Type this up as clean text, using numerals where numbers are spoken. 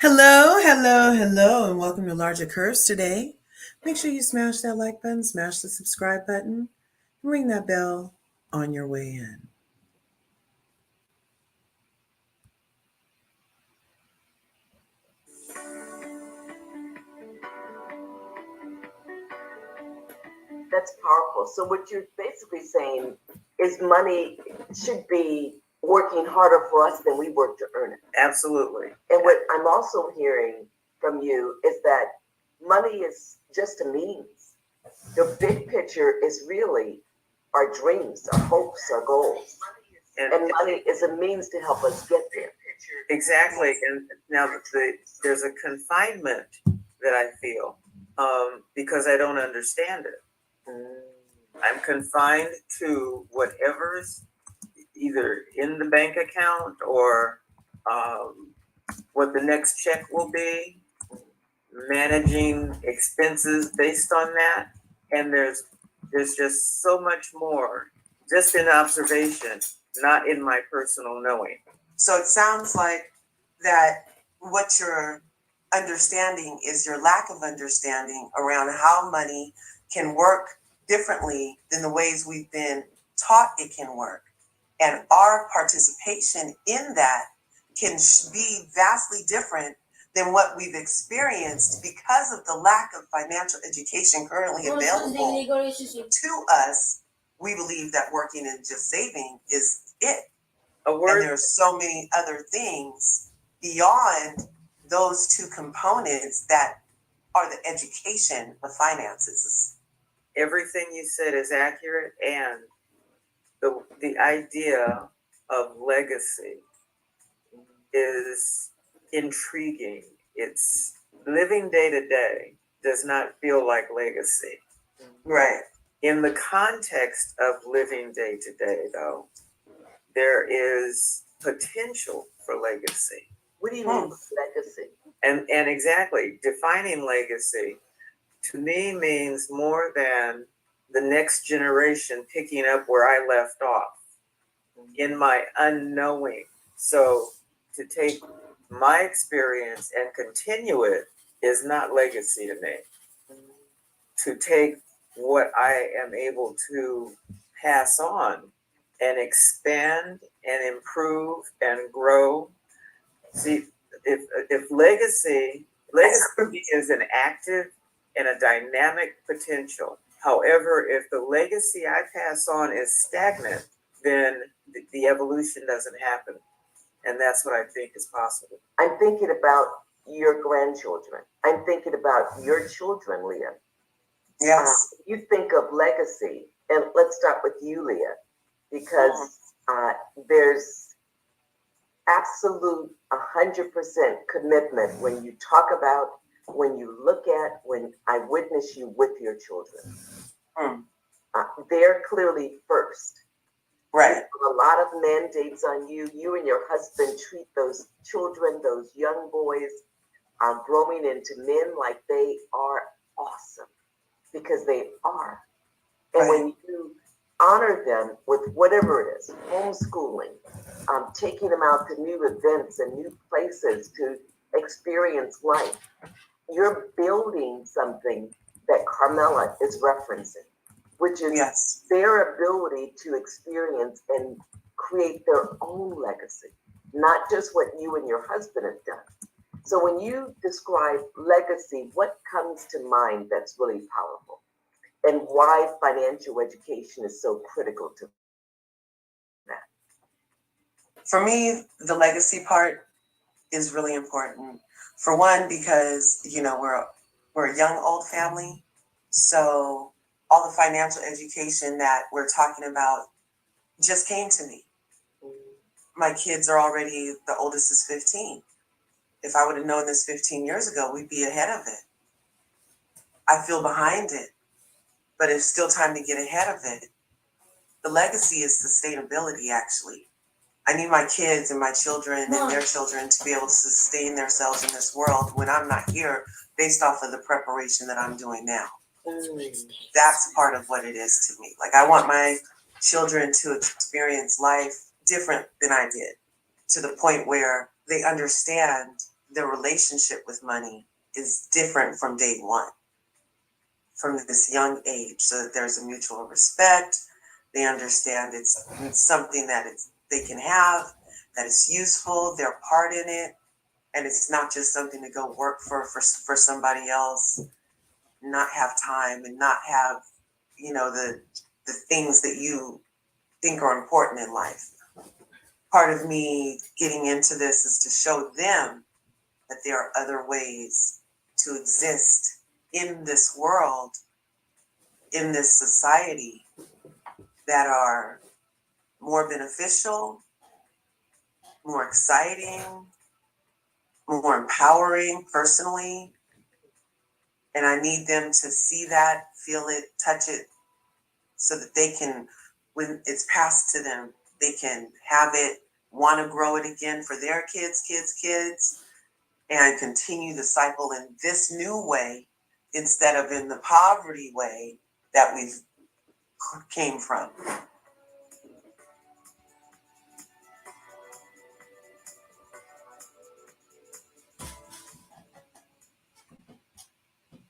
Hello, hello, hello, and welcome to Larger Curves today. Make sure you smash that like button, smash the subscribe button, and ring that bell on your way in. That's powerful. So what you're basically saying is money should be working harder for us than we work to earn it. Absolutely. And what I'm also hearing from you is that money is just a means. The big picture is really our dreams, our hopes, our goals. And money is a means to help us get there. Exactly. And now there's a confinement that I feel because I don't understand it. I'm confined to whatever is either in the bank account or what the next check will be, managing expenses based on that. And there's just so much more just in observation, not in my personal knowing. So it sounds like that what you're understanding is your lack of understanding around how money can work differently than the ways we've been taught it can work. And our participation in that can be vastly different than what we've experienced because of the lack of financial education currently available to us. We believe that working and just saving is it. And there's so many other things beyond those two components that are the education, the finances. Everything you said is accurate, and the idea of legacy is intriguing. It's living day to day does not feel like legacy. Right. In the context of living day to day, though, there is potential for legacy. What do you mean legacy? And exactly, defining legacy to me means more than the next generation picking up where I left off in my unknowing. So to take my experience and continue it is not legacy to me. To take what I am able to pass on and expand and improve and grow. See, if legacy is an active and a dynamic potential. However, if the legacy I pass on is stagnant, then the evolution doesn't happen. And that's what I think is possible. I'm thinking about your grandchildren. I'm thinking about your children, Leah. Yes. You think of legacy, and let's start with you, Leah, because there's absolute 100% commitment when you talk about, when you look at, when I witness you with your children. They're clearly first. Right. You have a lot of mandates on you. You and your husband treat those children, those young boys, growing into men like they are awesome, because they are. And when you honor them with whatever it is, homeschooling, taking them out to new events and new places to experience life, you're building something that Carmela is referencing, which is their ability to experience and create their own legacy, not just what you and your husband have done. So when you describe legacy, what comes to mind that's really powerful? And why financial education is so critical to that? For me, the legacy part is really important. For one, because we're a young old family, so all the financial education that we're talking about just came to me. My kids are already, the oldest is 15. If I would have known this 15 years ago, we'd be ahead of it. I feel behind it, but it's still time to get ahead of it. The legacy is sustainability, actually. I need my kids and my children and their children to be able to sustain themselves in this world when I'm not here, based off of the preparation that I'm doing now. That's part of what it is to me. Like, I want my children to experience life different than I did, to the point where they understand their relationship with money is different from day one, from this young age, so that there's a mutual respect. They understand it's something that they can have, that it's useful, their part in it, and it's not just something to go work for somebody else, not have time and not have, you know, the things that you think are important in life. Part of me getting into this is to show them that there are other ways to exist in this world, in this society, that are more beneficial, more exciting, more empowering personally. And I need them to see that, feel it, touch it, so that they can, when it's passed to them, they can have it, want to grow it again for their kids, and continue the cycle in this new way instead of in the poverty way that we've came from.